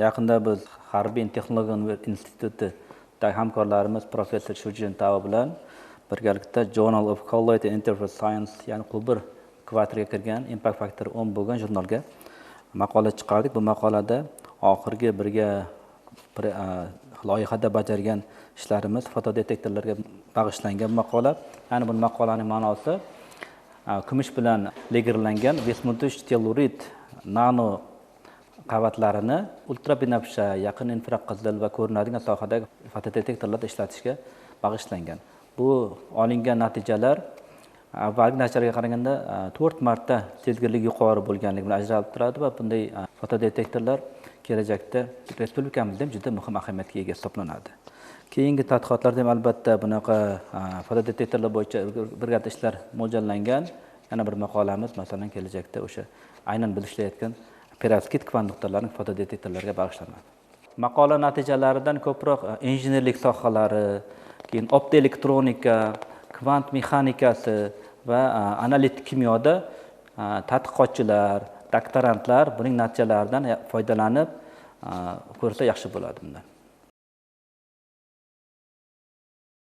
Yaqinda biz Harbiy texnologiya institutidagi hamkorlarimiz professor Shujin Tao bilan birgalikda Journal of College and Interface Science, ya'ni Q1 kvartiriga kirgan impact factor 10 bo'lgan jurnalga maqola chiqardik. Bu maqolada oxirgi birga loyihada bajargan ishlarimiz fotodetektorlarga bag'ishlangan maqola. Ya'ni bu maqolaning ma'nosi kumush bilan legirlangan vismutish tellurid nano qavatlarini ultrabinafsha, yaqin infraqizil va ko'rinadigan sohadagi fotodetektorlarda ishlatishga bag'ishlangan. Bu olingan natijalar avvalgi natijalarga qaraganda 4 marta sezgirlik yuqori bo'lganligi bilan ajralib turadi va bunday fotodetektorlar kelajakda respublikamizda ham juda muhim ahamiyatga ega hisoblanadi. Keyingi tadqiqotlarda ham albatta bunaqa fotodetektorlar bo'yicha birgalikda ishlar mo'ljallangan. Yana bir maqolamiz masalan kelajakda o'sha aynan bilishlayotgan perovskit kvant nuqtalarining fotodetektorlarga bag'ishlanadi. Maqola natijalaridan ko'proq injenerlik sohalari, keyin optoelektronika, kvant mexanikasi va analitik kimyoda tadqiqotchilar, doktorantlar buning natijalaridan foydalanib ko'rsa yaxshi bo'ladi bundan.